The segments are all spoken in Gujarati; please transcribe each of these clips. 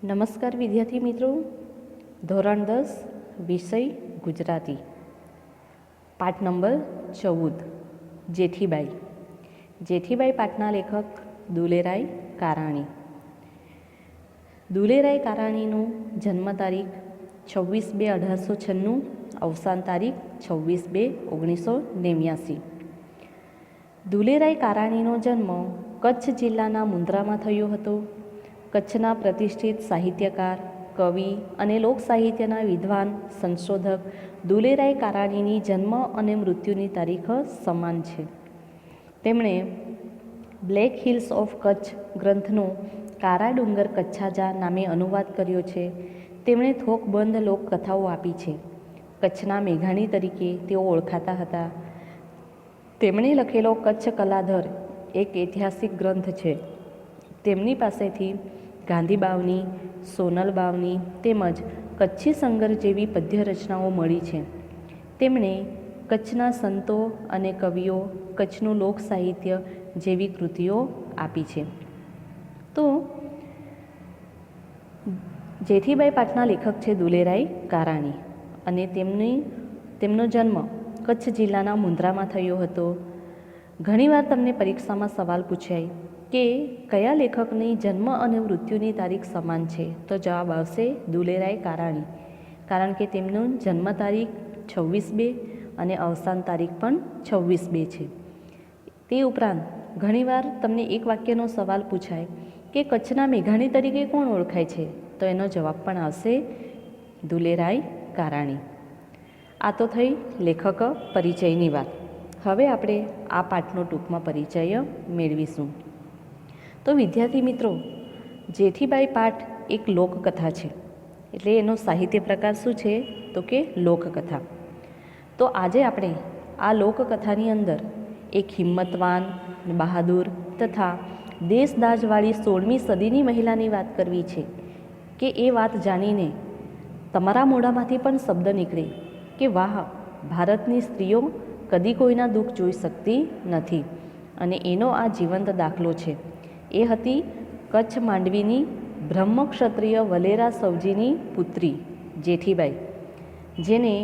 નમસ્કાર વિદ્યાર્થી મિત્રો, ધોરણ 10 વિષય ગુજરાતી, પાઠ નંબર 14 જેઠીબાઈ. જેઠીબાઈ પાઠના લેખક દુલેરાય કારાણી. દુલેરાય કારાણીનો જન્મ તારીખ 26/2/1896, અવસાન તારીખ 26/2/1989. દુલેરાય કારાણીનો જન્મ કચ્છ જિલ્લાના મુન્દ્રામાં થયો હતો. કચ્છના પ્રતિષ્ઠિત સાહિત્યકાર, કવિ અને લોક સાહિત્યના વિદ્વાન સંશોધક દુલેરાય કારાણીની જન્મ અને મૃત્યુની તારીખ સમાન છે. તેમણે બ્લેક હિલ્સ ઓફ કચ્છ ગ્રંથનો કારા ડુંગર કચ્છાજા નામે અનુવાદ કર્યો છે. તેમણે થોકબંધ લોકકથાઓ આપી છે. કચ્છના મેઘાણી તરીકે તેઓ ઓળખાતા હતા. તેમણે લખેલો કચ્છ કલાધર એક ઐતિહાસિક ગ્રંથ છે. તેમની પાસેથી ગાંધી બાવની, સોનલ બાવની તેમજ કચ્છી સંગર જેવી પદ્ય રચનાઓ મળી છે. તેમણે કચ્છના સંતો અને કવિઓ, કચ્છનું લોક સાહિત્ય જેવી કૃતિઓ આપી છે. તો જેઠીબાઈ પાઠના લેખક છે દુલેરાય કારાણી અને તેમનો જન્મ કચ્છ જિલ્લાના મુન્દ્રામાં થયો હતો. ઘણીવાર તમને પરીક્ષામાં સવાલ પૂછાય કે કયા લેખકની જન્મ અને મૃત્યુની તારીખ સમાન છે, તો જવાબ આવશે દુલેરાય કારાણી, કારણ કે તેમનું જન્મ તારીખ 26/2 અને અવસાન તારીખ પણ 26/2 છે. તે ઉપરાંત ઘણીવાર તમને એક વાક્યનો સવાલ પૂછાય કે કચ્છના મેઘાણી તરીકે કોણ ઓળખાય છે, તો એનો જવાબ પણ આવશે દુલેરાય કારાણી. આ તો થઈ લેખક પરિચયની વાત. હવે આપણે આ પાઠનો ટૂંકમાં પરિચય મેળવીશું. તો વિદ્યાર્થી મિત્રો, જેઠીબાઈ પાઠ એક લોકકથા છે. એટલે એનો સાહિત્ય પ્રકાર શું છે, તો કે લોકકથા. તો આજે આપણે આ લોકકથાની અંદર એક હિંમતવાન, બહાદુર તથા દેશદાઝવાળી 16મી સદીની મહિલાની વાત કરવી છે કે એ વાત જાણીને તમારા મોઢામાંથી પણ શબ્દ નીકળે કે વાહ, ભારતની સ્ત્રીઓ કદી કોઈના દુઃખ જોઈ શકતી નથી. અને એનો આ જીવંત દાખલો છે. એ હતી કચ્છ માંડવીની બ્રહ્મક્ષત્રિય વલેરા સવજીની પુત્રી જેઠીબાઈ, જેને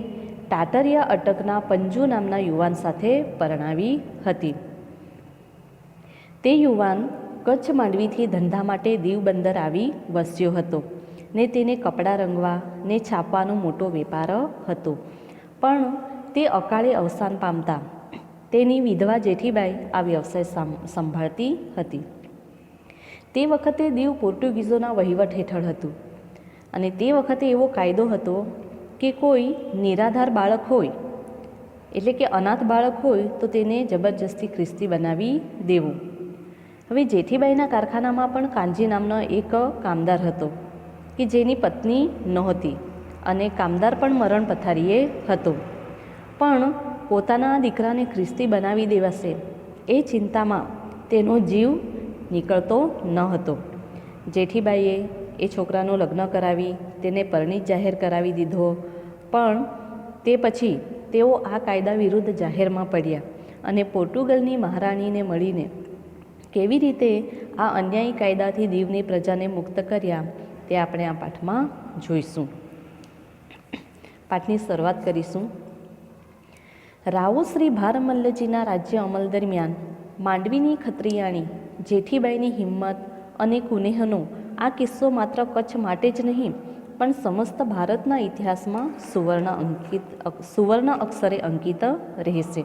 ટાટરિયા અટકના પંજુ નામના યુવાન સાથે પરણાવી હતી. તે યુવાન કચ્છ માંડવીથી ધંધા માટે દીવ બંદર આવી વસ્યો હતો ને તેને કપડાં રંગવા ને છાપવાનો મોટો વેપાર હતો. પણ તે અકાળે અવસાન પામતા તેની વિધવા જેઠીબાઈ આ વ્યવસાય સંભાળતી હતી. તે વખતે દીવ પોર્ટુગીઝોના વહીવટ હેઠળ હતું અને તે વખતે એવો કાયદો હતો કે કોઈ નિરાધાર બાળક હોય, એટલે કે અનાથ બાળક હોય, તો તેને જબરજસ્તી ખ્રિસ્તી બનાવી દેવું. હવે જેઠીબાઈના કારખાનામાં પણ કાનજી નામનો એક કામદાર હતો કે જેની પત્ની નહોતી અને કામદાર પણ મરણ પથારીએ હતો. પણ પોતાના દીકરાને ખ્રિસ્તી બનાવી દેવાશે એ ચિંતામાં તેનો જીવ નીકળતો ન હતો. જેઠીબાઈએ એ છોકરાનું લગ્ન કરાવી તેને પરણિત જાહેર કરાવી દીધો. પણ તે પછી તેઓ આ કાયદા વિરુદ્ધ જાહેરમાં પડ્યા અને પોર્ટુગલની મહારાણીને મળીને કેવી રીતે આ અન્યાયી કાયદાથી દીવની પ્રજાને મુક્ત કર્યા તે આપણે આ પાઠમાં જોઈશું. પાઠની શરૂઆત કરીશું. રાવો શ્રી ભારમલ્લજીના રાજ્ય અમલ દરમિયાન માંડવીની ખત્રિયાણી જેઠીબાઈની હિંમત અને કુનેહનો આ કિસ્સો માત્ર કચ્છ માટે જ નહીં પણ સમસ્ત ભારતના ઇતિહાસમાં સુવર્ણ અક્ષરે અંકિત રહેશે.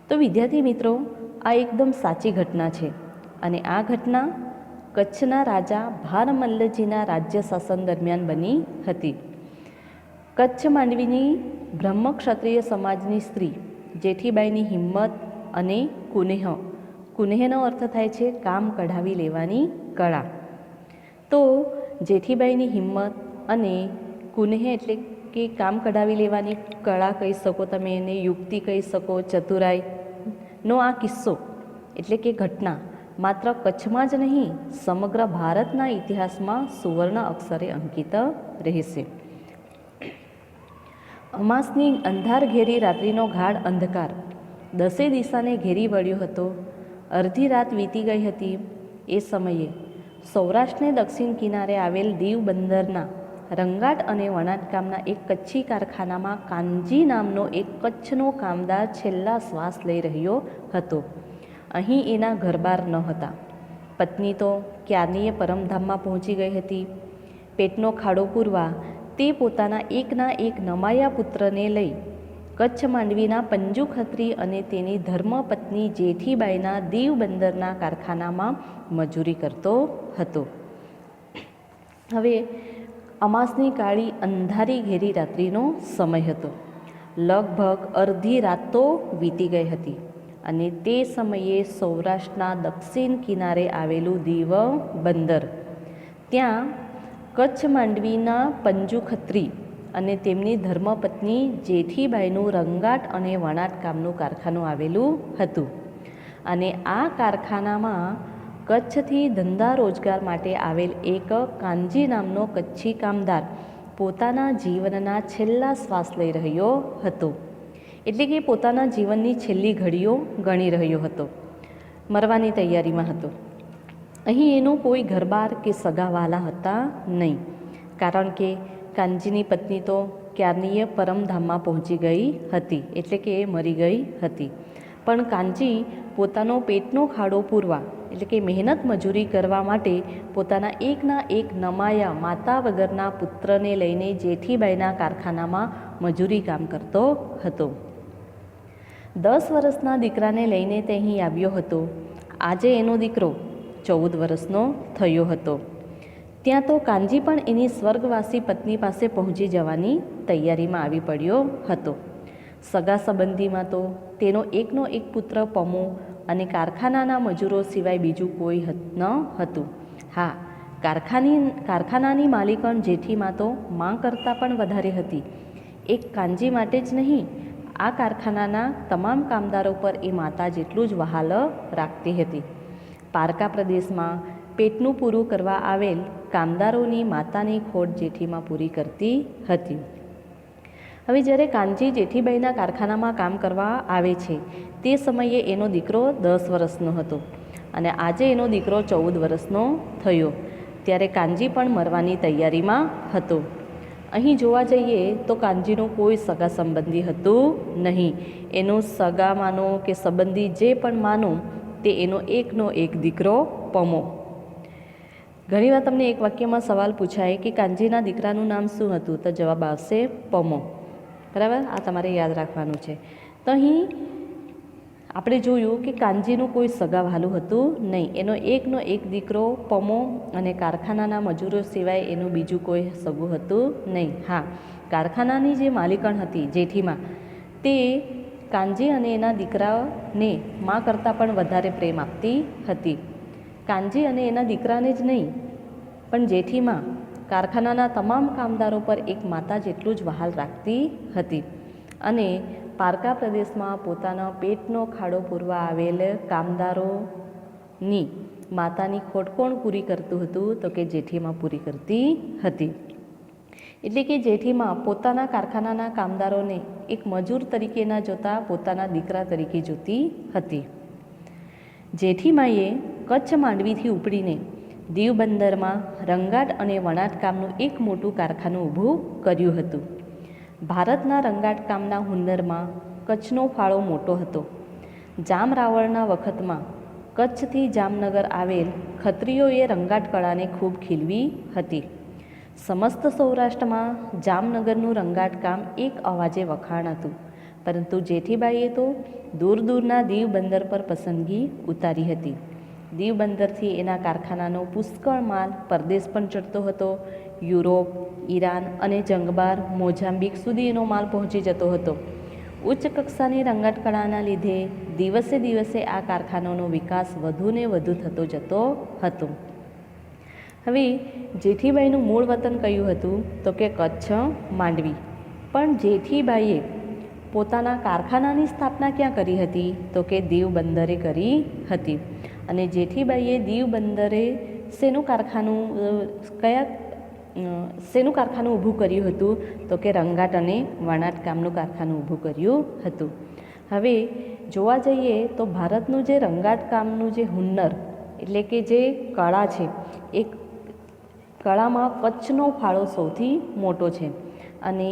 તો વિદ્યાર્થી મિત્રો, આ એકદમ સાચી ઘટના છે અને આ ઘટના કચ્છના રાજા ભારમલ્લજીના રાજ્ય શાસન દરમિયાન બની હતી. કચ્છ માંડવીની બ્રહ્મક્ષત્રિય સમાજની સ્ત્રી જેઠીબાઈની હિંમત અને કુનેહનો અર્થ થાય છે કામ કઢાવી લેવાની કળા. તો જેઠીબાઈની હિંમત અને કુનેહ એટલે કે કામ કઢાવી લેવાની કળા કહી શકો, તમે એને યુક્તિ કહી શકો, ચતુરાઈનો આ કિસ્સો એટલે કે ઘટના માત્ર કચ્છમાં જ નહીં સમગ્ર ભારતના ઇતિહાસમાં સુવર્ણ અક્ષરે અંકિત રહેશે. અમાસની અંધાર ઘેરી રાત્રિનો ગાઢ અંધકાર 10 દિશાને ઘેરી વળ્યો હતો. અડધી રાત વીતી ગઈ હતી. એ સમયે સૌરાષ્ટ્રને દક્ષિણ કિનારે આવેલ દીવ બંદરના રંગાટ અને વણાટકામના એક કચ્છી કારખાનામાં કાનજી નામનો એક કચ્છનો કામદાર છેલ્લા શ્વાસ લઈ રહ્યો હતો. અહીં એના ઘરબાર ન હતા. પત્ની તો ક્યારનીએ પરમધામમાં પહોંચી ગઈ હતી. પેટનો ખાડો પૂરવા તે પોતાના એકના એક નમાયા પુત્રને લઈ કચ્છ માંડવીના પંજુ ખત્રી અને તેની ધર્મપત્ની જેઠીબાઈના દીવ બંદરના કારખાનામાં મજૂરી કરતો હતો. હવે અમાસની કાળી અંધારી ઘેરી રાત્રિનો સમય હતો. લગભગ અડધી રાત તો વીતી ગઈ હતી અને તે સમયે સૌરાષ્ટ્રના દક્ષિણ કિનારે આવેલું દીવ બંદર, ત્યાં કચ્છ માંડવીના પંજુ ખત્રી અને તેમની ધર્મપત્ની જેઠીબાઈનું રંગાટ અને વણાટકામનું કારખાનું આવેલું હતું. અને આ કારખાનામાં કચ્છથી ધંધા રોજગાર માટે આવેલ એક કાનજી નામનો કચ્છી કામદાર પોતાના જીવનના છેલ્લા શ્વાસ લઈ રહ્યો હતો. એટલે કે પોતાના જીવનની છેલ્લી ઘડીઓ ગણી રહ્યો હતો, મરવાની તૈયારીમાં હતો. અહીં એનો કોઈ ઘરબાર કે સગાવાલા હતા નહીં, કારણ કે કાનજીની પત્ની તો ક્યારનીએ પરમધામમાં પહોંચી ગઈ હતી, એટલે કે એ મરી ગઈ હતી. પણ કાનજી પોતાનો પેટનો ખાડો પૂરવા, એટલે કે મહેનત મજૂરી કરવા માટે પોતાના એકના એક નમાયા માતા વગરના પુત્રને લઈને જેઠીબાઈના કારખાનામાં મજૂરી કામ કરતો હતો. 10 વર્ષના દીકરાને લઈને તે અહીં આવ્યો હતો. આજે એનો દીકરો 14 વર્ષનો થયો હતો. ત્યાં તો કાનજી પણ એની સ્વર્ગવાસી પત્ની પાસે પહોંચી જવાની તૈયારીમાં આવી પડ્યો હતો. સગા સંબંધીમાં તો તેનો એકનો એક પુત્ર પમો અને કારખાનાના મજૂરો સિવાય બીજું કોઈ ન હતું. હા, કારખાનાની માલિકણ જેઠીમાં તો માં કરતાં પણ વધારે હતી. એક કાનજી માટે જ નહીં, આ કારખાનાના તમામ કામદારો પર એ માતા જેટલું જ વહાલ રાખતી હતી. પારકા પ્રદેશમાં પેટનું પૂરું કરવા આવેલ કામદારોની માતાની ખોટ જેઠીમાં પૂરી કરતી હતી. હવે જ્યારે કાનજી જેઠીબાઈના કારખાનામાં કામ કરવા આવે છે તે સમયે એનો દીકરો 10 વર્ષનો હતો અને આજે એનો દીકરો 14 વર્ષનો થયો. ત્યારે કાનજી પણ મરવાની તૈયારીમાં હતો. અહીં જોવા જઈએ તો કાનજીનું કોઈ સગા સંબંધી હતું નહીં. એનો સગા માનો કે સંબંધી જે પણ માનો તે એનો એકનો એક દીકરો પમો. ઘણીવાર તમને એક વાક્યમાં સવાલ પૂછાય કે કાનજીના દીકરાનું નામ શું હતું, તો જવાબ આવશે પમો. બરાબર, આ તમારે યાદ રાખવાનું છે. તો અહીં આપણે જોયું કે કાનજીનું કોઈ સગા વહાલું હતું નહીં. એનો એકનો એક દીકરો પમો અને કારખાનાના મજૂરો સિવાય એનું બીજું કોઈ સગું હતું નહીં. હા, કારખાનાની જે માલિકણ હતી જેઠીમાં, તે કાનજી અને એના દીકરાને માં કરતાં પણ વધારે પ્રેમ આપતી હતી. કાનજી અને એના દીકરાને જ નહીં, પણ જેઠીમાં કારખાનાના તમામ કામદારો પર એક માતા જેટલું જ વહાલ રાખતી હતી. અને પારકા પ્રદેશમાં પોતાના પેટનો ખાડો પૂરવા આવેલ કામદારોની માતાની ખોટ કોણ પૂરી કરતું હતું, તો કે જેઠીમાં પૂરી કરતી હતી. એટલે કે જેઠીમાં પોતાના કારખાનાના કામદારોને એક મજૂર તરીકે ન જોતા પોતાના દીકરા તરીકે જોતી હતી. જેઠીમાએ કચ્છ માંડવીથી ઉપડીને દીવ બંદરમાં રંગાટ અને વણાટકામનું એક મોટું કારખાનું ઊભું કર્યું હતું. ભારતના રંગાટકામના હુનરમાં કચ્છનો ફાળો મોટો હતો. જામ રાવળના વખતમાં કચ્છથી જામનગર આવેલ ખત્રીઓએ રંગાટ કળાને ખૂબ ખીલવી હતી. સમસ્ત સૌરાષ્ટ્રમાં જામનગરનું રંગાટકામ એક અવાજે વખાણાતું, પરંતુ જેઠીબાઈએ તો દૂર દૂરના દીવ બંદર પર પસંદગી ઉતારી હતી. દીવ બંદરથી એના કારખાનાનો પુષ્કળ માલ પરદેશ પણ ચડતો હતો. યુરોપ, ઈરાન અને જંગબાર મોઝામ્બિક સુધી એનો માલ પહોંચી જતો હતો. ઉચ્ચ કક્ષાની રંગાટકળાના લીધે દિવસે દિવસે આ કારખાનાનો વિકાસ વધુને વધુ થતો જતો હતો. હવે જેઠીબાઈનું મૂળ વતન કયું હતું, તો કે કચ્છ માંડવી. પણ જેઠીબાઈએ પોતાના કારખાનાની સ્થાપના ક્યાં કરી હતી, તો કે દીવ બંદરે કરી હતી. અને જેઠીબાઈએ દીવ બંદરે શેનું કારખાનું ઊભું કર્યું હતું, તો કે રંગાટ અને વણાટકામનું કારખાનું ઊભું કર્યું હતું. હવે જોવા જઈએ તો ભારતનું જે રંગાટકામનું જે હુન્નર એટલે કે જે કળા છે એ કળામાં કચ્છનો ફાળો સૌથી મોટો છે. અને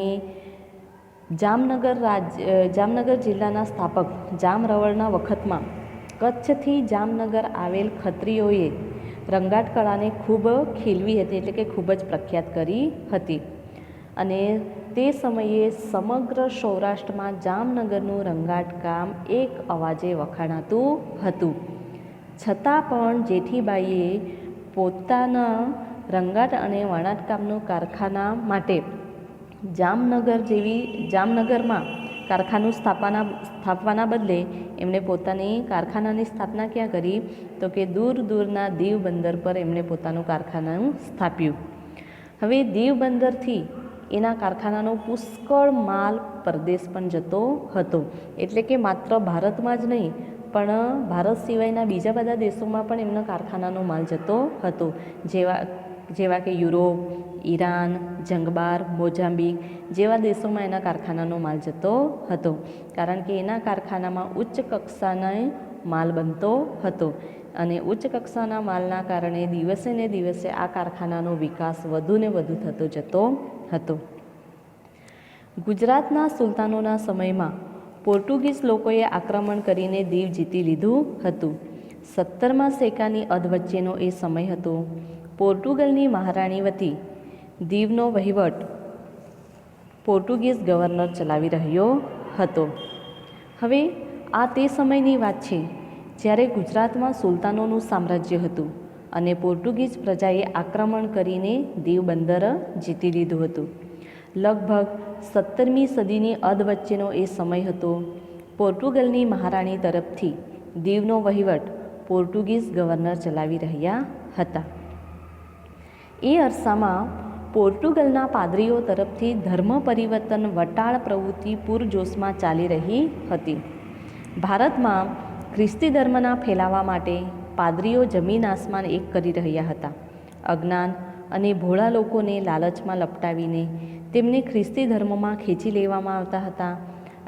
જામનગર જિલ્લાના સ્થાપક જામ રવળના વખતમાં કચ્છથી જામનગર આવેલ ખત્રીઓએ રંગાટ કળાને ખૂબ ખીલવી હતી, એટલે કે ખૂબ જ પ્રખ્યાત કરી હતી. અને તે સમયે સમગ્ર સૌરાષ્ટ્રમાં જામનગરનું રંગાટ કામ એક અવાજે વખાણાતું હતું. છતાં પણ જેઠીબાઈએ પોતાના રંગાટ અને વણાટકામનું કારખાના માટે જામનગરમાં કારખાનું સ્થાપવાના બદલે એમણે પોતાની કારખાનાની સ્થાપના ક્યાં કરી? તો કે દૂર દૂરના દીવ બંદર પર એમણે પોતાનું કારખાનું સ્થાપ્યું. હવે દીવ બંદરથી એના કારખાનાનો પુષ્કળ માલ પરદેશ પણ જતો હતો, એટલે કે માત્ર ભારતમાં જ નહીં પણ ભારત સિવાયના બીજા બધા દેશોમાં પણ એમના કારખાનાનો માલ જતો હતો, જેવા કે યુરોપ, ઈરાન, જંગબાર, મોઝામ્બિક જેવા દેશોમાં એના કારખાનાનો માલ જતો હતો. કારણ કે એના કારખાનામાં ઉચ્ચ કક્ષાનો માલ બનતો હતો અને ઉચ્ચ કક્ષાના માલના કારણે દિવસે ને દિવસે આ કારખાનાનો વિકાસ વધુ ને વધુ થતો જતો હતો. ગુજરાતના સુલતાનોના સમયમાં પોર્ટુગીઝ લોકોએ આક્રમણ કરીને દીવ જીતી લીધું હતું. 17મા સૈકાની અધવચ્ચેનો એ સમય હતો. પોર્ટુગલની મહારાણી વતી દીવનો વહીવટ પોર્ટુગીઝ ગવર્નર ચલાવી રહ્યો હતો. હવે આ તે સમયની વાત છે જ્યારે ગુજરાતમાં સુલતાનોનું સામ્રાજ્ય હતું અને પોર્ટુગીઝ પ્રજાએ આક્રમણ કરીને દીવ બંદર જીતી લીધું હતું. લગભગ 17મી સદીની અધવચ્ચેનો એ સમય હતો. પોર્ટુગલની મહારાણી તરફથી દીવનો વહીવટ પોર્ટુગીઝ ગવર્નર ચલાવી રહ્યા હતા. એ અરસામાં પોર્ટુગલના પાદરીઓ તરફથી ધર્મ પરિવર્તન વટાળ પ્રવૃત્તિ પૂરજોશમાં ચાલી રહી હતી. ભારતમાં ખ્રિસ્તી ધર્મના ફેલાવા માટે પાદરીઓ જમીન આસમાન એક કરી રહ્યા હતા. અજ્ઞાન અને ભોળા લોકોને લાલચમાં લપટાવીને તેમને ખ્રિસ્તી ધર્મમાં ખેંચી લેવામાં આવતા હતા.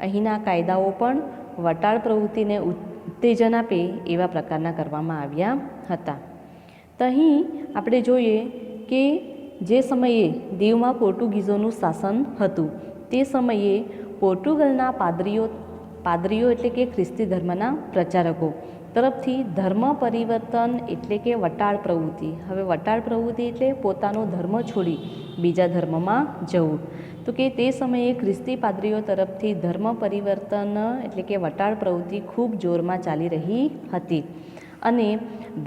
અહીંના કાયદાઓ પણ વટાળ પ્રવૃત્તિને ઉત્તેજન આપે એવા પ્રકારના કરવામાં આવ્યા હતા. તો અહીં આપણે જોઈએ કે જે સમયે દીવમાં પોર્ટુગીઝોનું શાસન હતું તે સમયે પોર્ટુગલના પાદરીઓ એટલે કે ખ્રિસ્તી ધર્મના પ્રચારકો તરફથી ધર્મ પરિવર્તન એટલે કે વટાળ પ્રવૃત્તિ. હવે વટાળ પ્રવૃત્તિ એટલે પોતાનો ધર્મ છોડી બીજા ધર્મમાં જવું. તો કે તે સમયે ખ્રિસ્તી પાદરીઓ તરફથી ધર્મ પરિવર્તન એટલે કે વટાળ પ્રવૃત્તિ ખૂબ જોરમાં ચાલી રહી હતી. અને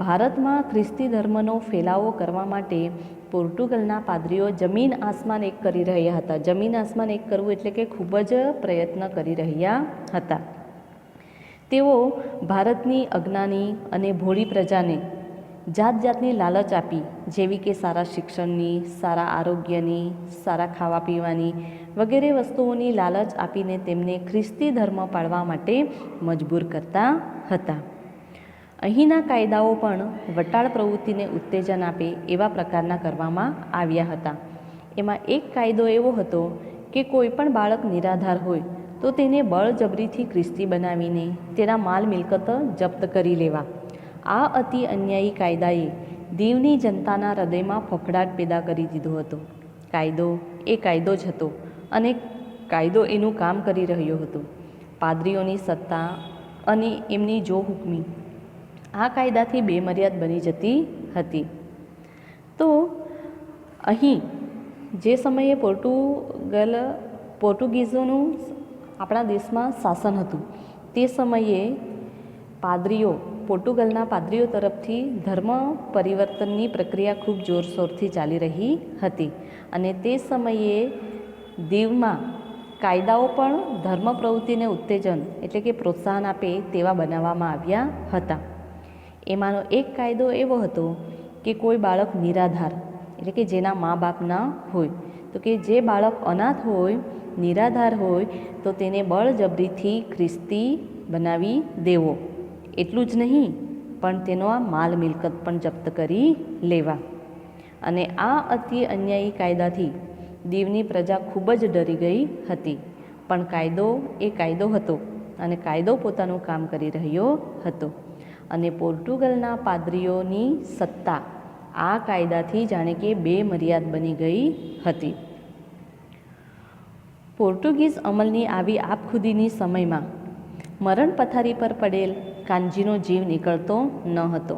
ભારતમાં ખ્રિસ્તી ધર્મનો ફેલાવો કરવા માટે પોર્ટુગલના પાદરીઓ જમીન આસમાન એક કરી રહ્યા હતા. જમીન આસમાન એક કરવું એટલે કે ખૂબ જ પ્રયત્ન કરી રહ્યા હતા. તેઓ ભારતની અજ્ઞાની અને ભોળી પ્રજાને જાત જાતની લાલચ આપી, જેવી કે સારા શિક્ષણની, સારા આરોગ્યની, સારા ખાવા પીવાની વગેરે વસ્તુઓની લાલચ આપીને તેમને ખ્રિસ્તી ધર્મ પાળવા માટે મજબૂર કરતા હતા. અહીંના કાયદાઓ પણ વટાળ પ્રવૃત્તિને ઉત્તેજન આપે એવા પ્રકારના કરવામાં આવ્યા હતા. એમાં એક કાયદો એવો હતો કે કોઈ પણ બાળક નિરાધાર હોય તો તેને બળજબરીથી ખ્રિસ્તી બનાવીને તેના માલ મિલકત જપ્ત કરી લેવા. આ અતિ અન્યાયી કાયદાએ દીવની જનતાના હૃદયમાં ફફડાટ પેદા કરી દીધો હતો. કાયદો એ કાયદો જ હતો અને કાયદો એનું કામ કરી રહ્યો હતો. પાદરીઓની સત્તા અને એમની જોહુકમી આ કાયદાથી બેમર્યાદ બની જતી હતી. તો અહીં જે સમયે પોર્ટુગીઝોનું આપણા દેશમાં શાસન હતું તે સમયે પોર્ટુગલના પાદરીઓ તરફથી ધર્મ પરિવર્તનની પ્રક્રિયા ખૂબ જોરશોરથી ચાલી રહી હતી. અને તે સમયે દીવમાં કાયદાઓ પણ ધર્મ પ્રવૃત્તિને ઉત્તેજન એટલે કે પ્રોત્સાહન આપે તેવા બનાવવામાં આવ્યા હતા. એમાંનો એક કાયદો એવો હતો કે કોઈ બાળક નિરાધાર એટલે કે જેના મા બાપ ના હોય, તો કે જે બાળક અનાથ હોય, નિરાધાર હોય તો તેને બળજબરીથી ખ્રિસ્તી બનાવી દેવો. એટલું જ નહીં પણ તેનો આ માલ મિલકત પણ જપ્ત કરી લેવા. અને આ અતિ અન્યાયી કાયદાથી દીવની પ્રજા ખૂબ જ ડરી ગઈ હતી. પણ કાયદો એ કાયદો હતો અને કાયદો પોતાનું કામ કરી રહ્યો હતો. અને પોર્ટુગલના પાદરીઓની સત્તા આ કાયદાથી જાણે કે બેમર્યાદ બની ગઈ હતી. પોર્ટુગીઝ અમલની આવી આપખુદીની સમયમાં મરણ પથારી પર પડેલ કાનજીનો જીવ નીકળતો ન હતો.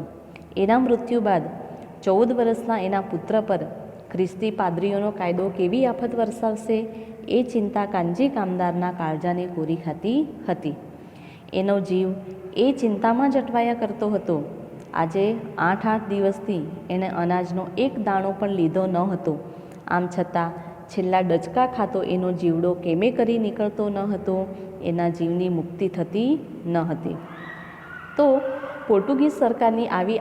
એના મૃત્યુ બાદ 14 વર્ષના એના પુત્ર પર ખ્રિસ્તી પાદરીઓનો કાયદો કેવી આફત વરસાવશે એ ચિંતા કાનજી કામદારના કાળજાને કોરી ખાતી હતી. એનો જીવ એ ચિંતામાં જ અટવાયા કરતો હતો. આજે 8 દિવસથી એને અનાજનો એક દાણો પણ લીધો ન હતો. આમ છતાં છેલ્લા ડચકા ખાતો એનો જીવડો કેમે કરી નીકળતો ન હતો. એના જીવની મુક્તિ થતી ન હતી. તો પોર્ટુગીઝ સરકારની આવી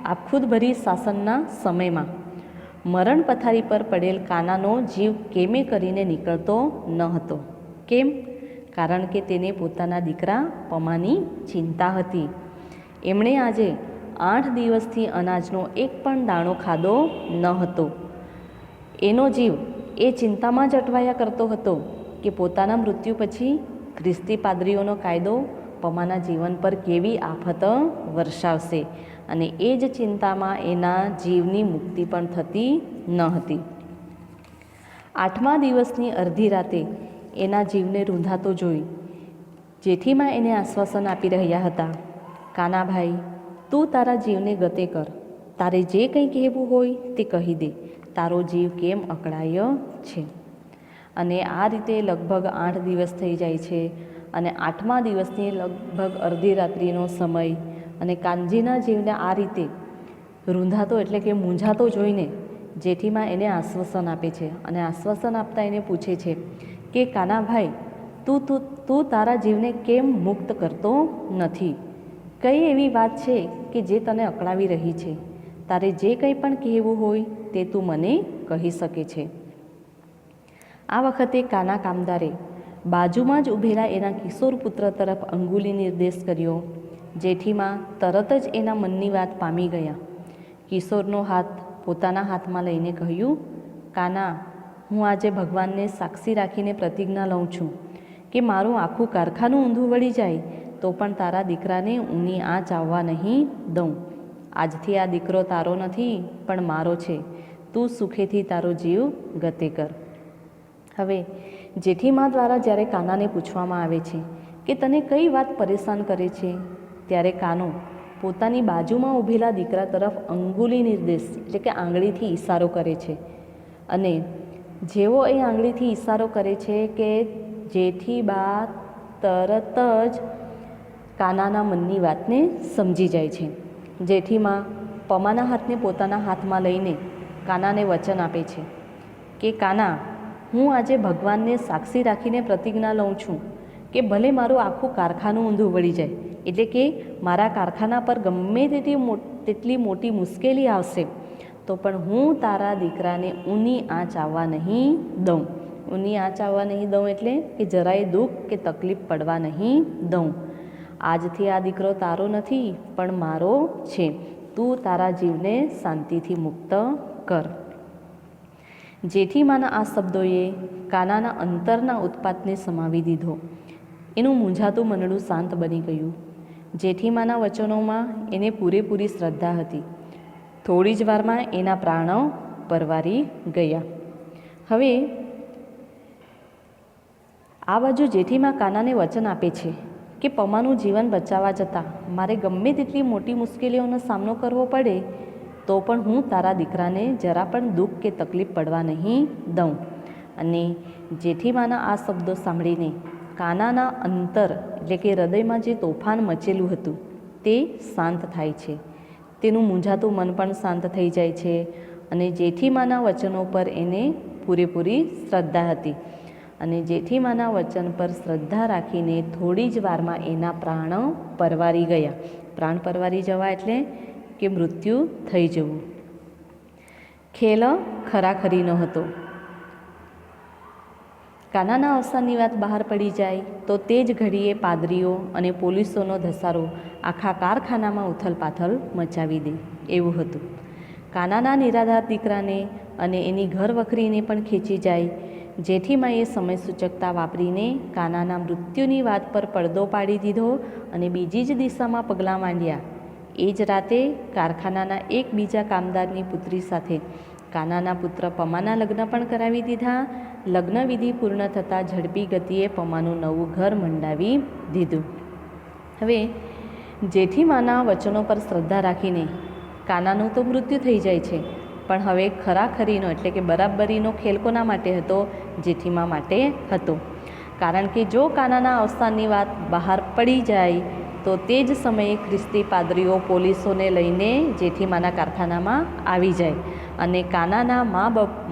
આપખુદભરી શાસનના સમયમાં મરણ પથારી પર પડેલ કાનાનો જીવ કેમે કરીને નીકળતો ન હતો. કેમ? કારણ કે તેને પોતાના દીકરા પમાની ચિંતા હતી. એમણે આજે 8 દિવસથી અનાજનો એક પણ દાણો ખાધો ન હતો. એનો જીવ એ ચિંતામાં જ અટવાયા કરતો હતો કે પોતાના મૃત્યુ પછી ખ્રિસ્તી પાદરીઓનો કાયદો પમાના જીવન પર કેવી આફત વરસાવશે, અને એ જ ચિંતામાં એના જીવની મુક્તિ પણ થતી ન હતી. 8મા દિવસની અડધી રાતે એના જીવને રૂંધાતો જોઈ જેઠીમાં એને આશ્વાસન આપી રહ્યા હતા, કાનાભાઈ, તું તારા જીવને ગતે કર. તારે જે કંઈ કહેવું હોય તે કહી દે. તારો જીવ કેમ અકળાય છે? અને આ રીતે લગભગ 8 દિવસ થઈ જાય છે. અને 8મા દિવસની લગભગ અડધી રાત્રિનો સમય, અને કાનજીના જીવને આ રીતે રૂંધાતો એટલે કે મૂંઝાતો જોઈને જેઠીમાં એને આશ્વાસન આપે છે. અને આશ્વાસન આપતા એને પૂછે છે કે કાનાભાઈ, તું તારા જીવને કેમ મુક્ત કરતો નથી? કઈ એવી વાત છે કે જે તને અકળાવી રહી છે? તારે જે કંઈ પણ કહેવું હોય તે તું મને કહી શકે છે. આ વખતે કાના કામદારે બાજુમાં જ ઊભેલા એના કિશોર પુત્ર તરફ અંગુલી નિર્દેશ કર્યો. જેઠીમાં તરત જ એના મનની વાત પામી ગયા. કિશોરનો હાથ પોતાના હાથમાં લઈને કહ્યું, કાના, હું આજે ભગવાનને સાક્ષી રાખીને પ્રતિજ્ઞા લઉં છું કે મારું આખું કારખાનું ઊંધું વળી જાય તો પણ તારા દીકરાને ઊની આંચ આવવા નહીં દઉં. આજથી આ દીકરો તારો નથી પણ મારો છે. તું સુખેથી તારો જીવ ગતે કર. હવે જેઠીમા દ્વારા જ્યારે કાનાને પૂછવામાં આવે છે કે તને કઈ વાત પરેશાન કરે છે, ત્યારે કાનો પોતાની બાજુમાં ઊભેલા દીકરા તરફ અંગુલી નિર્દેશ એટલે કે આંગળીથી ઈશારો કરે છે. અને જેવો એ આંગળીથી ઈશારો કરે છે કે જેઠીબા તરત જ કાનાના મનની વાતને સમજી જાય છે. જેઠીમાં પમાના હાથને પોતાના હાથમાં લઈને કાનાને વચન આપે છે કે કાના, હું આજે ભગવાનને સાક્ષી રાખીને પ્રતિજ્ઞા લઉં છું કે ભલે મારું આખું કારખાનું ઊંધું વળી જાય, એટલે કે મારા કારખાના પર ગમે તેટલી મોટી મુશ્કેલી આવશે તો પણ હું તારા દીકરાને ઊની આંચ આવવા નહીં દઉં. ઊની આંચ આવવા નહીં દઉં એટલે કે જરાય દુઃખ કે તકલીફ પડવા નહીં દઉં. આજથી આ દીકરો તારો નથી પણ મારો છે. તું તારા જીવને શાંતિથી મુક્ત કર. જેઠીમાના આ શબ્દોએ કાનાના અંતરના ઉત્પાતને સમાવી દીધો. એનું મૂંઝાતું મનડું શાંત બની ગયું. જેઠીમાના વચનોમાં એને પૂરેપૂરી શ્રદ્ધા હતી. થોડી જ વારમાં એના પ્રાણો પરવારી ગયા. હવે આ બાજુ જેઠીમા કાનાને વચન આપે છે કે પમાનું જીવન બચાવવા જતાં મારે ગમે તેટલી મોટી મુશ્કેલીઓનો સામનો કરવો પડે તો પણ હું તારા દીકરાને જરા પણ દુઃખ કે તકલીફ પડવા નહીં દઉં. અને જેઠીમાના આ શબ્દો સાંભળીને કાનાના અંતર એટલે કે હૃદયમાં જે તોફાન મચેલું હતું તે શાંત થાય છે. તેનું મૂંઝાતું મન પણ શાંત થઈ જાય છે. અને જેઠીમાના વચનો પર એને પૂરેપૂરી શ્રદ્ધા હતી. અને જેઠીમાના વચન પર શ્રદ્ધા રાખીને થોડી જ વારમાં એના પ્રાણ પરવારી ગયા. પ્રાણ પરવારી જવા એટલે કે મૃત્યુ થઈ જવું. ખેલ ખરાખરી ન હતો. કાનાના અવસાનની વાત બહાર પડી જાય તો તે જ ઘડીએ પાદરીઓ અને પોલીસોનો ધસારો આખા કારખાનામાં ઉથલપાથલ મચાવી દે એવું હતું. કાનાના નિરાધાર દીકરાને અને એની ઘર વખરીને પણ ખેંચી જાય. જેઠીમાએ સમય સૂચકતા વાપરીને કાનાના મૃત્યુની વાત પર પડદો પાડી દીધો અને બીજી જ દિશામાં પગલાં માંડ્યા. એ જ રાતે કારખાનાના એક બીજા કામદારની પુત્રી સાથે કાનાના પુત્ર પમાના લગ્ન પણ કરાવી દીધા. લગ્નવિધિ પૂર્ણ થતાં ઝડપી ગતિએ પમાનું નવું ઘર મંડાવી દીધું. હવે જેઠીમાના વચનો પર શ્રદ્ધા રાખીને કાનાનું તો મૃત્યુ થઈ જાય છે, પણ હવે ખરાખરીનો એટલે કે બરાબરીનો ખેલ કોના માટે હતો? જેઠીમા માટે હતો. કારણ કે જો કાનાના અવસાનની વાત બહાર પડી જાય તો તે જ સમયે ખ્રિસ્તી પાદરીઓ પોલીસોને લઈને જેઠીમાના કારખાનામાં આવી જાય અને કાનાના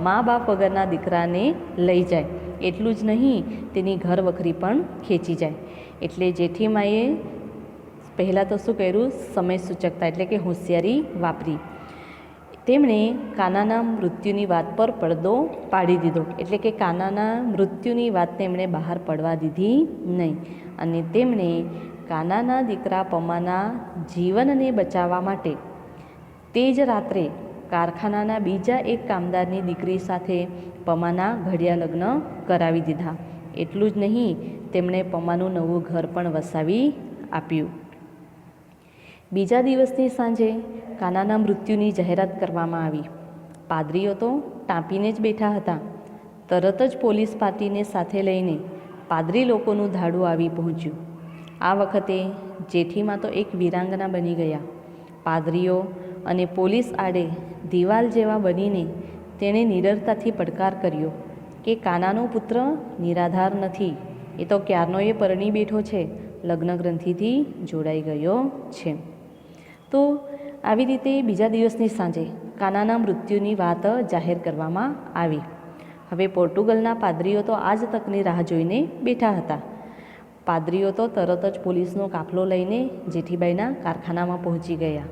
મા બાપ વગરના દીકરાને લઈ જાય. એટલું જ નહીં, તેની ઘર વખરી પણ ખેંચી જાય. એટલે જેઠીમાએ પહેલાં તો શું કર્યું? સમય સૂચકતા એટલે કે હોશિયારી વાપરી. તેમણે કાનાના મૃત્યુની વાત પર પડદો પાડી દીધો. એટલે કે કાનાના મૃત્યુની વાતને એમણે બહાર પડવા દીધી નહીં અને તેમણે કાનાના દીકરા પમાના જીવનને બચાવવા માટે તે જ રાત્રે કારખાનાના બીજા એક કામદારની દીકરી સાથે પમાના ઘડિયા લગ્ન કરાવી દીધા. એટલું જ નહીં, તેમણે પમાનું નવું ઘર પણ વસાવી આપ્યું. બીજા દિવસની સાંજે કાનાના મૃત્યુની જાહેરાત કરવામાં આવી. પાદરીઓ તો ટાંપીને જ બેઠા હતા. તરત જ પોલીસ પાર્ટીને સાથે લઈને પાદરી લોકોનું ધાડું આવી પહોંચ્યું. આ વખતે જેઠીમાં તો એક વીરાંગના બની ગયા. પાદરીઓ અને પોલીસ આડે દિવાલ જેવા બનીને તેણે નિડરતાથી પડકાર કર્યો કે કાનાનો પુત્ર નિરાધાર નથી, એ તો ક્યારનો એ પરણી બેઠો છે, લગ્ન ગ્રંથિથી જોડાઈ ગયો છે. તો આવી રીતે બીજા દિવસની સાંજે કાનાના મૃત્યુની વાત જાહેર કરવામાં આવી. હવે પોર્ટુગલના પાદરીઓ તો આ જ તકની રાહ જોઈને બેઠા હતા. પાદરીઓ તો તરત જ પોલીસનો કાફલો લઈને જેઠીબાઈના કારખાનામાં પહોંચી ગયા.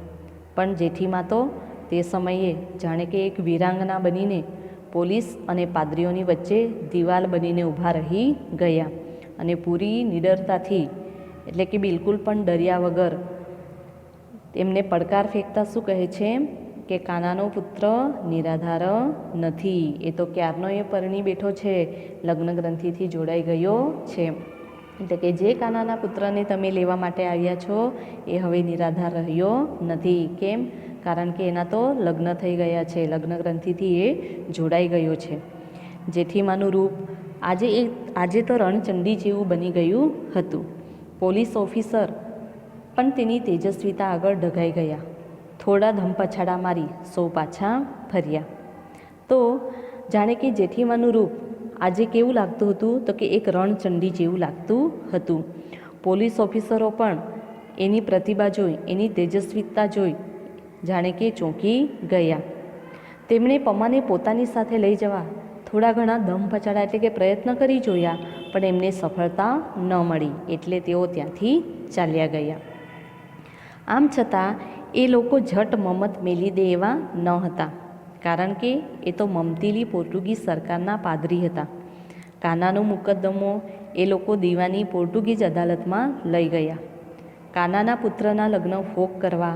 પણ જેઠીમાં તો તે સમયે જાણે કે એક વીરાંગના બનીને પોલીસ અને પાદરીઓની વચ્ચે દિવાલ બનીને ઊભા રહી ગયા અને પૂરી નિડરતાથી એટલે કે બિલકુલ પણ ડર્યા વગર એમને પડકાર ફેંકતા શું કહે છે કે કાનાનો પુત્ર નિરાધાર નથી, એ તો ક્યારનો એ પરણી બેઠો છે, લગ્ન ગ્રંથિથી જોડાઈ ગયો છે. એટલે કે જે કાનાના પુત્રને તમે લેવા માટે આવ્યા છો એ હવે નિરાધાર રહ્યો નથી. કેમ? કારણ કે એના તો લગ્ન થઈ ગયા છે, લગ્ન ગ્રંથિથી એ જોડાઈ ગયો છે. જેઠીમાનું રૂપ આજે તો રણચંડી જેવું બની ગયું હતું. પોલીસ ઓફિસર પણ તેની તેજસ્વીતા આગળ ઢગાઈ ગયા. થોડા ધમપછાડા મારી સૌ પાછા ફર્યા. તો જાણે કે જેઠીમાનું રૂપ આજે કેવું લાગતું હતું? તો કે એક રણચંડી જેવું લાગતું હતું. પોલીસ ઓફિસરો પણ એની પ્રતિભા જોઈ, એની તેજસ્વીતા જોઈ જાણે કે ચોંકી ગયા. તેમણે પમાને પોતાની સાથે લઈ જવા થોડા ઘણા ધમપછાડા એટલે કે પ્રયત્ન કરી જોયા, પણ એમને સફળતા ન મળી, એટલે તેઓ ત્યાંથી ચાલ્યા ગયા. આમ છતાં એ લોકો ઝટ મમત મેલી દે એવા ન હતા, કારણ કે એ તો મમતીલી પોર્ટુગીઝ સરકારના પાદરી હતા. કાનાનો મુકદ્દમો એ લોકો દીવાની પોર્ટુગીઝ અદાલતમાં લઈ ગયા. કાનાના પુત્રના લગ્ન ફોક કરવા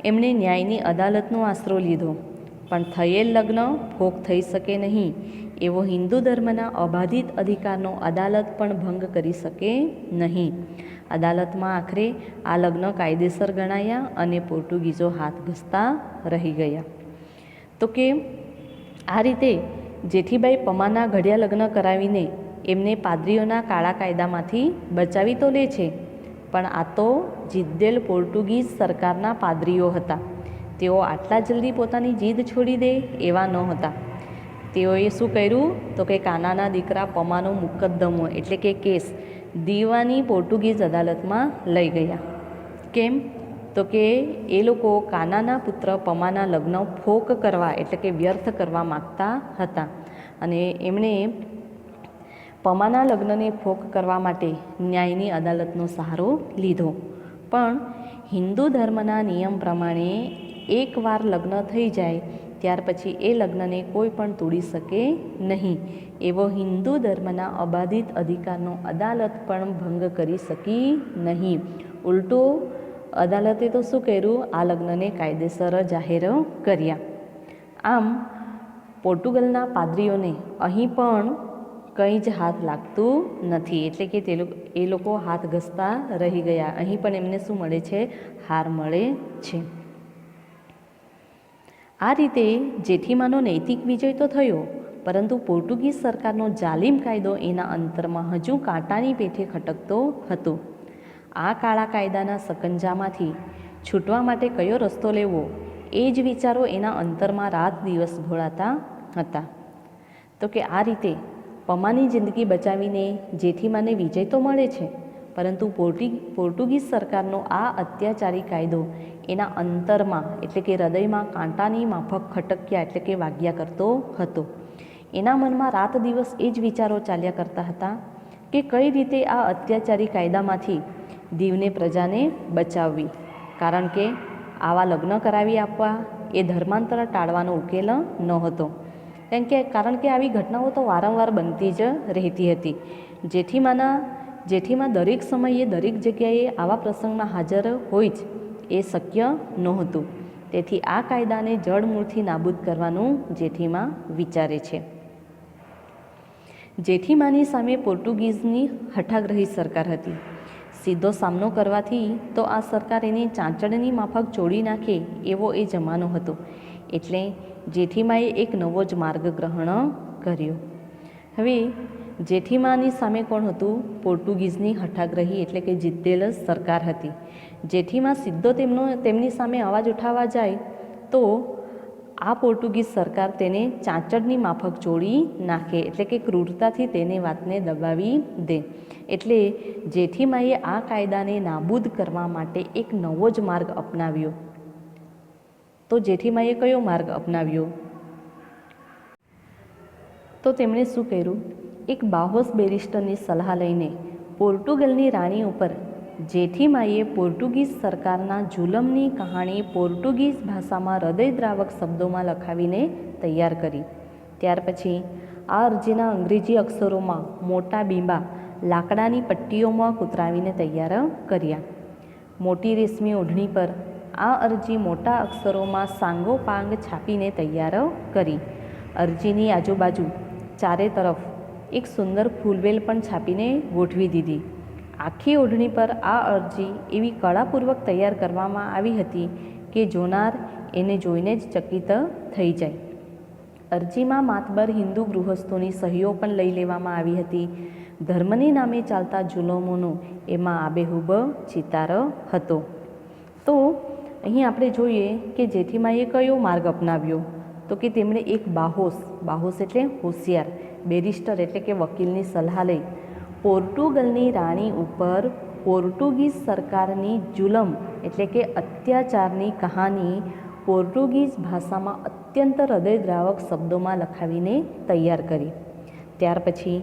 એમણે ન્યાયની અદાલતનો આશરો લીધો, પણ થયેલ લગ્ન ફોક થઈ શકે નહીં એવો હિન્દુ ધર્મના અબાધિત અધિકારનો અદાલત પણ ભંગ કરી શકે નહીં. અદાલતમાં આખરે આ લગ્ન કાયદેસર ગણાયા અને પોર્ટુગીઝો હાથ ઘસતા રહી ગયા. તો કે આ રીતે જેઠીબાઈ પમાના ઘડિયા લગ્ન કરાવીને એમને પાદરીઓના કાળા કાયદામાંથી બચાવી તો લે છે, પણ આ તો જિદ્દેલ પોર્ટુગીઝ સરકારના પાદરીઓ હતા. તેઓ આટલા જલ્દી પોતાની જીદ છોડી દે એવા ન હતા. તેઓએ શું કર્યું? તો કે કાનાના દીકરા પમાનો મુકદ્દમો એટલે કે કેસ દીવાની પોર્ટુગીઝ અદાલતમાં લઈ ગયા. કેમ? તો કે એ લોકો કાનાના પુત્ર પમાના લગ્ન ફોક કરવા એટલે કે વ્યર્થ કરવા માગતા હતા અને એમણે પમાના લગ્નને ફોક કરવા માટે ન્યાયની અદાલતનો સહારો લીધો. પણ હિન્દુ ધર્મના નિયમ પ્રમાણે એકવાર લગ્ન થઈ જાય ત્યાર પછી એ લગ્નને કોઈ પણ તોડી શકે નહીં. એવો હિન્દુ ધર્મના અબાધિત અધિકારનો અદાલત પણ ભંગ કરી શકી નહીં. ઉલટો અદાલતે તો શું કર્યું? આ લગ્નને કાયદેસર જાહેર કર્યા. આમ પોર્ટુગલના પાદરીઓને અહીં પણ કંઈ જ હાથ લાગતું નથી, એટલે કે એ લોકો હાથ ઘસતા રહી ગયા. અહીં પણ એમને શું મળે છે? હાર મળે છે. આ રીતે જેઠીમાનો નૈતિક વિજય તો થયો, પરંતુ પોર્ટુગીઝ સરકારનો જાલિમ કાયદો એના અંતરમાં હજુ કાંટાની પેઠે ખટકતો હતો. આ કાળા કાયદાના સકંજામાંથી છૂટવા માટે કયો રસ્તો લેવો, એ જ વિચારો એના અંતરમાં રાત દિવસ ઘોળાતા હતા. તો કે આ રીતે પમાની જિંદગી બચાવીને જેઠીમાને વિજય તો મળે છે, પરંતુ પોર્ટુગીઝ સરકારનો આ અત્યાચારી કાયદો એના અંતરમાં એટલે કે હૃદયમાં કાંટાની માફક ખટક્યા એટલે કે વાગ્યા કરતો હતો. એના મનમાં રાત દિવસ એ જ વિચારો ચાલ્યા કરતા હતા કે કઈ રીતે આ અત્યાચારી કાયદામાંથી દીવને પ્રજાને બચાવવી, કારણ કે આવા લગ્ન કરાવી આપવા એ ધર્માંતર ટાળવાનો ઉકેલ નહોતો. કારણ કે આવી ઘટનાઓ તો વારંવાર બનતી જ રહેતી હતી. જેઠીમાં દરેક સમયે દરેક જગ્યાએ આવા પ્રસંગમાં હાજર હોય જ એ શક્ય નહોતું. તેથી આ કાયદાને જડમૂળથી નાબૂદ કરવાનું જેઠીમાં વિચારે છે. જેઠીમાની સામે પોર્ટુગીઝની હઠાગ્રહી સરકાર હતી. સીધો સામનો કરવાથી તો આ સરકાર એની ચાંચડની માફક ચોળી નાખે એવો એ જમાનો હતો. એટલે જેઠીમાએ એક નવો જ માર્ગ ગ્રહણ કર્યો. હવે જેઠીમાની સામે કોણ હતું? પોર્ટુગીઝની હઠાગ્રહી એટલે કે જીતેલ સરકાર હતી. જેઠીમા સીધો તેમની સામે અવાજ ઉઠાવવા જાય તો આ પોર્ટુગીઝ સરકાર તેને ચાંચડની માફક ચોળી નાખે, એટલે કે ક્રૂરતાથી તેને વાતને દબાવી દે. એટલે જેઠીમાએ આ કાયદાને નાબૂદ કરવા માટે એક નવો જ માર્ગ અપનાવ્યો. તો જેઠીમાએ કયો માર્ગ અપનાવ્યો? તો તેમણે શું કર્યું? એક બાહોશ બેરિસ્ટરની સલાહ લઈને પોર્ટુગલની રાણી ઉપર જેઠીમાએ પોર્ટુગીઝ સરકારના જુલમની કહાણી પોર્ટુગીઝ ભાષામાં હૃદયદ્રાવક શબ્દોમાં લખાવીને તૈયાર કરી. ત્યાર પછી આ અરજીના અંગ્રેજી અક્ષરોમાં મોટા બીંબા લાકડાની પટ્ટીઓમાં કૂતરાવીને તૈયાર કર્યા. મોટી રેશમી ઓઢણી પર આ અરજી મોટા અક્ષરોમાં સાંગોપાંગ છાપીને તૈયાર કરી. અરજીની આજુબાજુ ચારે તરફ એક સુંદર ફૂલવેલ પણ છાપીને ગોઠવી દીધી. આખી ઓઢણી પર આ અરજી એવી કળાપૂર્વક તૈયાર કરવામાં આવી હતી કે જોનાર એને જોઈને જ ચકિત થઈ જાય. અરજીમાં માતબર હિન્દુ ગૃહસ્થોની સહીઓ પણ લઈ લેવામાં આવી હતી. ધર્મની નામે ચાલતા જુલમોનો એમાં આબેહૂબ ચિતાર હતો. તો અહીં આપણે જોઈએ કે જેઠીમાએ કયો માર્ગ અપનાવ્યો? તો કે તેમણે એક બાહોશ એટલે હોશિયાર, બેરિસ્ટર એટલે કે વકીલની સલાહ લઈ પોર્ટુગલની રાણી ઉપર પોર્ટુગીઝ સરકારની જુલમ એટલે કે અત્યાચારની કહાની પોર્ટુગીઝ ભાષામાં અત્યંત હૃદયદ્રાવક શબ્દોમાં લખાવીને તૈયાર કરી. ત્યાર પછી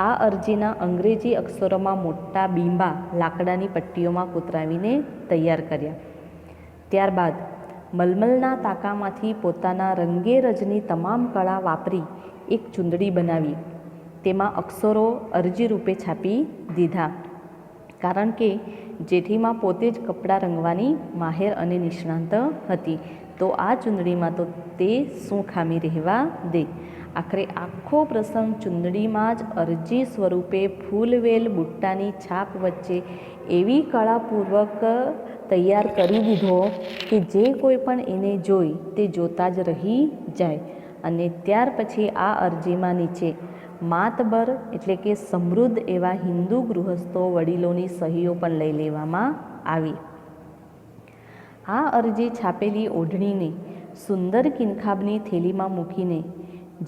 આ અરજીના અંગ્રેજી અક્ષરોમાં મોટા બીંબા લાકડાની પટ્ટીઓમાં કોતરાવીને તૈયાર કર્યા. ત્યારબાદ મલમલના તાકામાંથી પોતાના રંગે રજની તમામ કળા વાપરી એક ચૂંદડી બનાવી. તેમાં અક્ષરો અરજી રૂપે છાપી દીધા. કારણ કે જેઠીમાં પોતે જ કપડાં રંગવાની માહેર અને નિષ્ણાંત હતી. તો આ ચૂંદડીમાં તો તે શું ખામી રહેવા દે. આખરે આખો પ્રસંગ ચૂંદડીમાં જ અરજી સ્વરૂપે ફૂલવેલ બુટ્ટાની છાપ વચ્ચે એવી કળાપૂર્વક તૈયાર કરી દીધો કે જે કોઈ પણ એને જોઈ તે જોતા જ રહી જાય. અને ત્યાર પછી આ અરજીમાં નીચે માતબર એટલે કે સમૃદ્ધ એવા હિન્દુ ગૃહસ્થો વડીલોની સહીઓ પણ લઈ લેવામાં આવી. આ અરજી છાપેલી ઓઢણીને સુંદર કિનખાબની થેલીમાં મૂકીને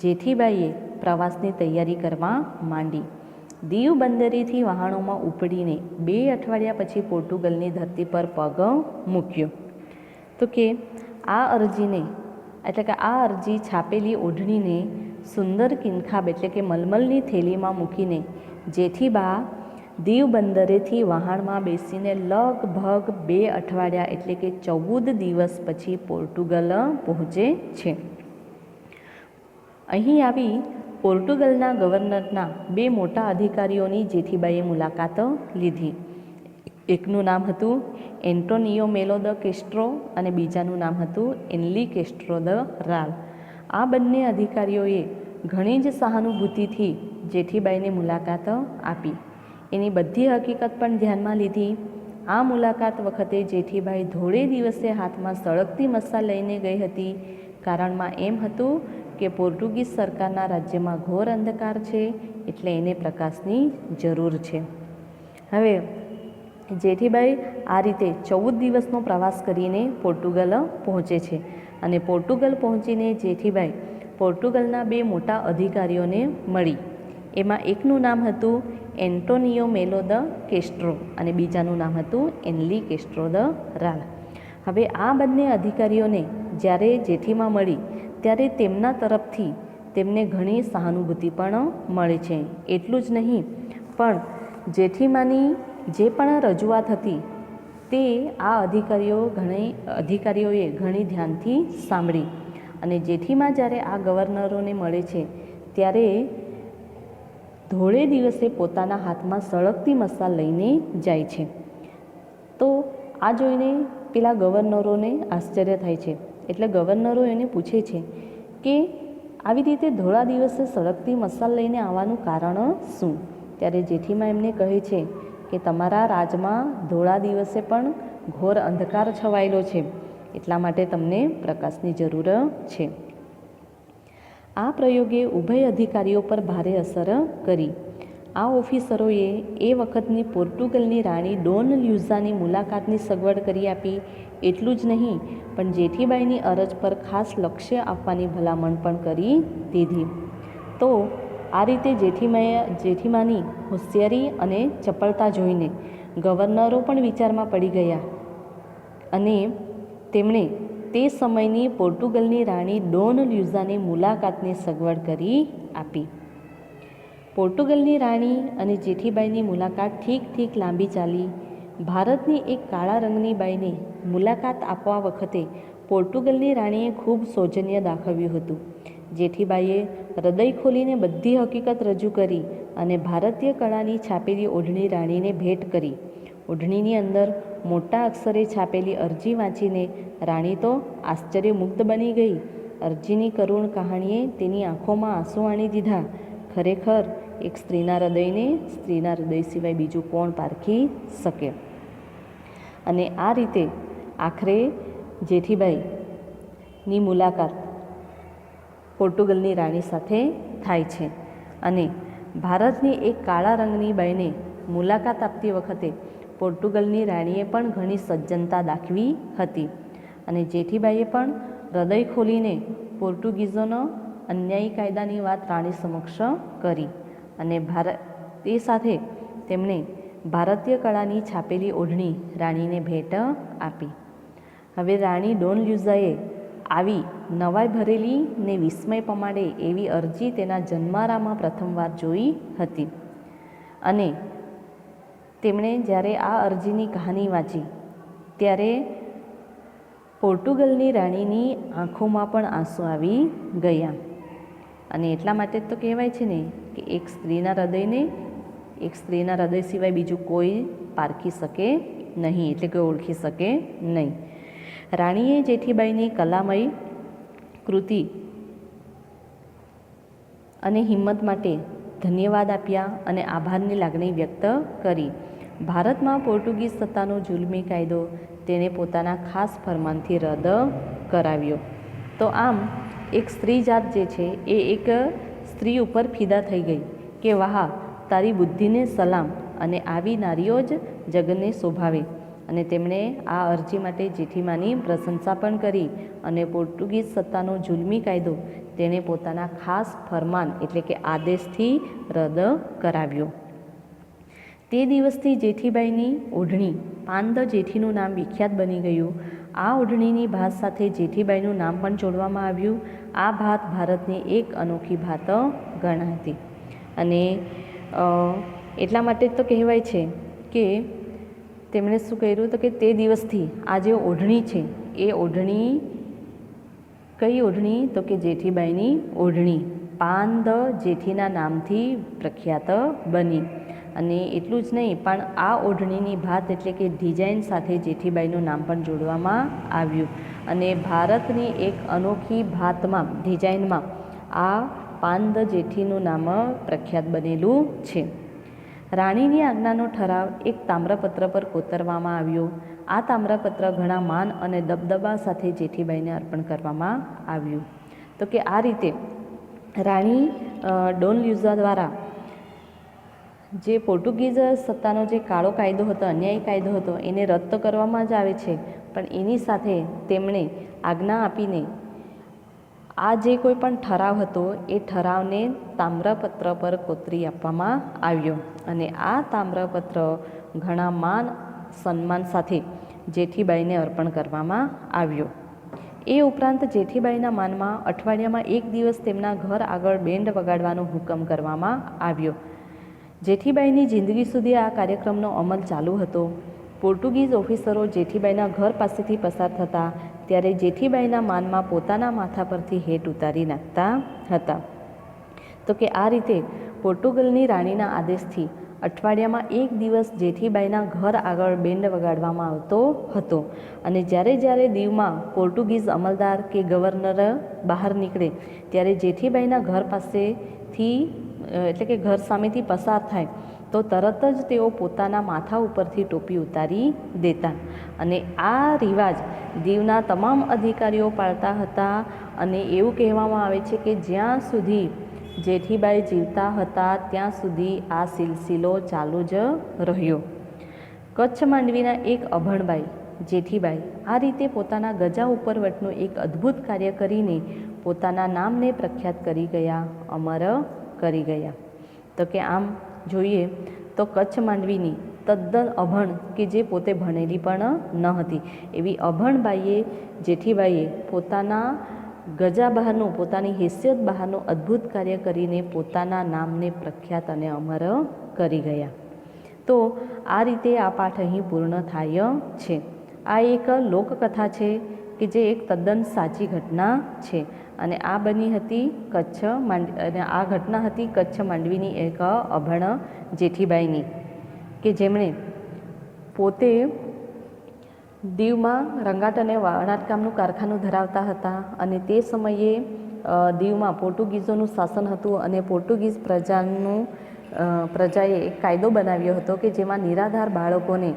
જેઠીબાઈએ પ્રવાસની તૈયારી કરવા માંડી. દીવ બંદરેથી વહાણોમાં ઉપડીને 2 અઠવાડિયા પછી પોર્ટુગલની ધરતી પર પગ મૂક્યો. તો કે આ અરજીને એટલે કે આ અરજી છાપેલી ઓઢણીને સુંદર કિનખાબ એટલે કે મલમલની થેલીમાં મૂકીને જેઠીબા દીવ બંદરેથી વહાણમાં બેસીને લગભગ 2 અઠવાડિયા એટલે કે 14 દિવસ પછી પોર્ટુગલ પહોંચે છે. અહીં આવી પોર્ટુગલના ગવર્નરના 2 મોટા અધિકારીઓની જેઠીબાઈએ મુલાકાત લીધી. એકનું નામ હતું એન્ટોનિયો મેલો દ કેસ્ટ્રો અને બીજાનું નામ હતું એનલી કેસ્ટ્રો દ રાલ. આ બંને અધિકારીઓએ ઘણી જ સહાનુભૂતિથી જેઠીબાઈને મુલાકાત આપી. એની બધી હકીકત પણ ધ્યાનમાં લીધી. આ મુલાકાત વખતે જેઠીબાઈ ધોળે દિવસે હાથમાં સળગતી મસાલ લઈને ગઈ હતી. કારણમાં એમ હતું કે પોર્ટુગીઝ સરકારના રાજ્યમાં ઘોર અંધકાર છે, એટલે એને પ્રકાશની જરૂર છે. હવે જેઠીબાઈ આ રીતે 14 દિવસનો પ્રવાસ કરીને પોર્ટુગલ પહોંચે છે અને પોર્ટુગલ પહોંચીને જેઠીબાઈ પોર્ટુગલના 2 મોટા અધિકારીઓને મળી. એમાં એકનું નામ હતું એન્ટોનિયો મેલો દ કેસ્ટ્રો અને બીજાનું નામ હતું એનલી કેસ્ટ્રો દ રાલ. હવે આ બંને અધિકારીઓને જ્યારે જેઠીમાં મળી ત્યારે તેમના તરફથી તેમને ઘણી સહાનુભૂતિ પણ મળે છે. એટલું જ નહીં પણ જેઠીમાની જે પણ રજૂઆત હતી તે આ અધિકારીઓએ ઘણી ધ્યાનથી સાંભળી અને જેઠીમાં જ્યારે આ ગવર્નરોને મળે છે ત્યારે ધોળે દિવસે પોતાના હાથમાં સળગતી મસાલ લઈને જાય છે. તો આ જોઈને પેલા ગવર્નરોને આશ્ચર્ય થાય છે. એટલે ગવર્નરો એને પૂછે છે કે આવી રીતે ધોળા દિવસે સળગતી મસાલ લઈને આવવાનું કારણ શું? ત્યારે જેઠીમાં એમને કહે છે કે તમારા રાજમાં ધોળા દિવસે પણ ઘોર અંધકાર છવાયેલો છે, એટલા માટે તમને પ્રકાશની જરૂર છે. આ પ્રયોગે ઉભય અધિકારીઓ પર ભારે અસર કરી. આ ઓફિસરોએ એ વખતની પોર્ટુગલની રાણી ડોન લ્યુઝાની મુલાકાતની સગવડ કરી આપી. એટલું જ નહીં પણ જેઠીબાઈની અરજ પર ખાસ લક્ષ્ય આપવાની ભલામણ પણ કરી દીધી. તો આ રીતે જેઠીમાની હોશિયારી અને ચપળતા જોઈને ગવર્નરો પણ વિચારમાં પડી ગયા અને તેમણે તે સમયની પોર્ટુગલની રાણી ડોન લ્યુઝાની મુલાકાતની સગવડ કરી આપી. પોર્ટુગલની રાણી અને જેઠીબાઈની મુલાકાત ઠીક લાંબી ચાલી. ભારતની એક કાળા રંગની બાઈને મુલાકાત આપવા વખતે પોર્ટુગલની રાણીએ ખૂબ સૌજન્ય દાખવ્યું હતું. જેઠીબાઈએ હૃદય ખોલીને બધી હકીકત રજૂ કરી અને ભારતીય કળાની છાપેલી ઓઢણી રાણીને ભેટ કરી. ઓઢણીની અંદર મોટા અક્ષરે છાપેલી અરજી વાંચીને રાણી તો આશ્ચર્યમુગ્ધ બની ગઈ. અરજીની કરુણ કહાણીએ તેની આંખોમાં આંસુ આણી દીધા. ખરેખર એક સ્ત્રીના હૃદયને સ્ત્રીના હૃદય સિવાય બીજું કોણ પારખી શકે? અને આ રીતે આખરે જેઠીબાઈની મુલાકાત પોર્ટુગલની રાણી સાથે થાય છે અને ભારતની એક કાળા રંગની બાઈને મુલાકાત આપતી વખતે પોર્ટુગલની રાણીએ પણ ઘણી સજ્જનતા દાખવી હતી અને જેઠીબાઈએ પણ હૃદય ખોલીને પોર્ટુગીઝોનો અન્યાયી કાયદાની વાત રાણી સમક્ષ કરી અને તે સાથે તેમણે ભારતીય કળાની છાપેલી ઓઢણી રાણીને ભેટ આપી. હવે રાણી ડોન લ્યુઝાએ આવી નવાઈ ભરેલી ને વિસ્મય પમાડે એવી અરજી તેના જન્મારામાં પ્રથમવાર જોઈ હતી અને તેમણે જ્યારે આ અરજીની કહાની વાંચી ત્યારે પોર્ટુગલની રાણીની આંખોમાં પણ આંસુ આવી ગયા. અને એટલા માટે તો કહેવાય છે ને કે એક સ્ત્રીના હૃદય સિવાય બીજું કોઈ પારખી શકે નહીં, એટલે કે ઓળખી શકે નહીં. રાણીએ જેઠીબાઈની કલામય કૃતિ અને હિંમત માટે ધન્યવાદ આપ્યા અને આભારની લાગણી વ્યક્ત કરી. ભારતમાં પોર્ટુગીઝ સત્તાનો જુલ્મી કાયદો તેને પોતાના ખાસ ફરમાનથી રદ કરાવ્યો. તો આમ એક સ્ત્રી જાત જે છે એ એક સ્ત્રી ઉપર ફિદા થઈ ગઈ કે વાહ, તારી બુદ્ધિને સલામ, અને આવી નારીઓ જ જગને શોભાવે. અને તેમણે આ અરજી માટે જેઠીમાની પ્રશંસા પણ કરી અને પોર્ટુગીઝ સત્તાનો જુલ્મી કાયદો તેણે પોતાના ખાસ ફરમાન એટલે કે આદેશથી રદ કરાવ્યો. તે દિવસથી જેઠીબાઈની ઓઢણી પાંદ જેઠીનું નામ વિખ્યાત બની ગયું. આ ઓઢણીની ભાત સાથે જેઠીબાઈનું નામ પણ જોડવામાં આવ્યું. આ ભાત ભારતની એક અનોખી ભાત ગણાતી અને એટલા માટે તો કહેવાય છે કે તેમણે શું કર્યું તો કે તે દિવસથી આ જે ઓઢણી છે એ ઓઢણી કઈ ઓઢણી તો કે જેઠીબાઈની ઓઢણી પાંદ જેઠીના નામથી પ્રખ્યાત બની. અને એટલું જ નહીં પણ આ ઓઢણીની ભાત એટલે કે ડિઝાઇન સાથે જેઠીબાઈનું નામ પણ જોડવામાં આવ્યું અને ભારતની એક અનોખી ભાતમાં ડિઝાઇનમાં આ પાંદ જેઠીનું નામ પ્રખ્યાત બનેલું છે. રાણીની આજ્ઞાનો ઠરાવ એક તામ્રપત્ર પર કોતરવામાં આવ્યો. આ તામ્રપત્ર ઘણા માન અને દબદબા સાથે જેઠીબાઈને અર્પણ કરવામાં આવ્યું. તો કે આ રીતે રાણી ડોન લ્યુઝા દ્વારા જે પોર્ટુગીઝ સત્તાનો જે કાળો કાયદો હતો, અન્યાયી કાયદો હતો, એને રદ તો કરવામાં જ આવે છે, પણ એની સાથે તેમણે આજ્ઞા આપીને આ જે કોઈ પણ ઠરાવ હતો એ ઠરાવને તામ્રપત્ર પર કોતરી આપવામાં આવ્યો અને આ તામ્રપત્ર ઘણા માન સન્માન સાથે જેઠીબાઈને અર્પણ કરવામાં આવ્યો. એ ઉપરાંત જેઠીબાઈના માનમાં અઠવાડિયામાં એક દિવસ તેમના ઘર આગળ બેન્ડ વગાડવાનો હુકમ કરવામાં આવ્યો. જેઠીબાઈની જિંદગી સુધી આ કાર્યક્રમનો અમલ ચાલુ હતો. પોર્ટુગીઝ ઓફિસરો જેઠીબાઈના ઘર પાસેથી પસાર થતા ત્યારે જેઠીબાઈના માનમાં પોતાના માથા પરથી હેટ ઉતારી નાખતા હતા. તો કે આ રીતે પોર્ટુગલની રાણીના આદેશથી અઠવાડિયામાં એક દિવસ જેઠીબાઈના ઘર આગળ બેન્ડ વગાડવામાં આવતો હતો અને જ્યારે દીવમાં પોર્ટુગીઝ અમલદાર કે ગવર્નર બહાર નીકળે ત્યારે જેઠીબાઈના ઘર પાસેથી એટલે કે ઘર સામેથી પસાર થાય તો તરત જ તેઓ પોતાના માથા ઉપરથી ટોપી ઉતારી દેતા અને આ રિવાજ દીવના તમામ અધિકારીઓ પાળતા હતા અને એવું કહેવામાં આવે છે કે જ્યાં સુધી જેઠીબાઈ જીવતા હતા ત્યાં સુધી આ સિલસિલો ચાલુ જ રહ્યો. કચ્છ માંડવીના એક અભણબાઈ જેઠીબાઈ આ રીતે પોતાના ગજા ઉપરવટનું એક અદ્ભુત કાર્ય કરીને પોતાના નામને પ્રખ્યાત કરી ગયા, અમર કરી ગયા. તો કે આમ જોઈએ તો કચ્છ માંડવીની તદ્દન અભણ કે જે પોતે ભણેલી પણ ન હતી એવી અભણબાઈએ જેઠીબાઈએ પોતાના ગજા બહારનું, પોતાની હેસિયત બહારનું અદ્ભુત કાર્ય કરીને પોતાના નામને પ્રખ્યાત અને અમર કરી ગયા. તો આ રીતે આ પાઠ અહીં પૂર્ણ થાય છે. આ એક લોકકથા છે કે જે એક તદ્દન સાચી ઘટના છે અને આ બની હતી અને આ ઘટના હતી કચ્છ માંડવીની એક અભણ જેઠીબાઈની કે જેમણે પોતે દીવમાં રંગાટ અને વણાટકામનું કારખાનું ધરાવતા હતા અને તે સમયે દીવમાં પોર્ટુગીઝોનું શાસન હતું અને પોર્ટુગીઝ પ્રજાએ એક કાયદો બનાવ્યો હતો કે જેમાં નિરાધાર બાળકોને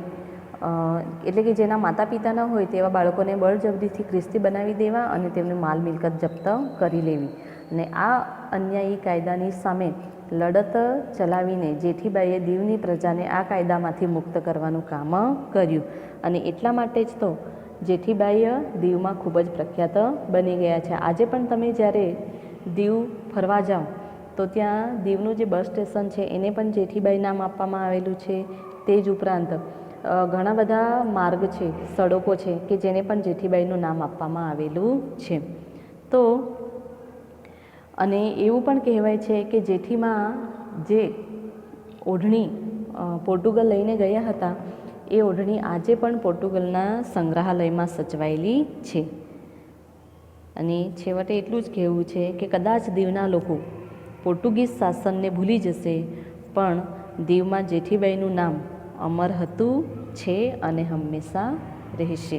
એટલે કે જેના માતા પિતા ન હોય તેવા બાળકોને બળજબરીથી ખ્રિસ્તી બનાવી દેવા અને તેમને માલ મિલકત જપ્ત કરી લેવી. અને આ અન્યાયી કાયદાની સામે લડત ચલાવીને જેઠીબાઈએ દીવની પ્રજાને આ કાયદામાંથી મુક્ત કરવાનું કામ કર્યું અને એટલા માટે જ તો જેઠીબાઈ દીવમાં ખૂબ જ પ્રખ્યાત બની ગયા છે. આજે પણ તમે જ્યારે દીવ ફરવા જાઓ તો ત્યાં દીવનું જે બસ સ્ટેશન છે એને પણ જેઠીબાઈ નામ આપવામાં આવેલું છે. તે જ ઉપરાંત ઘણા બધા માર્ગ છે, સડકો છે કે જેને પણ જેઠીબાઈનું નામ આપવામાં આવેલું છે. તો અને એવું પણ કહેવાય છે કે જેઠીમાં જે ઓઢણી પોર્ટુગલ લઈને ગયા હતા એ ઓઢણી આજે પણ પોર્ટુગલના સંગ્રહાલયમાં સચવાયેલી છે. અને છેવટે એટલું જ કહેવું છે કે કદાચ દીવના લોકો પોર્ટુગીઝ શાસનને ભૂલી જશે પણ દીવમાં જેઠીબાઈનું નામ અમર હતું, છે અને હંમેશા રહેશે.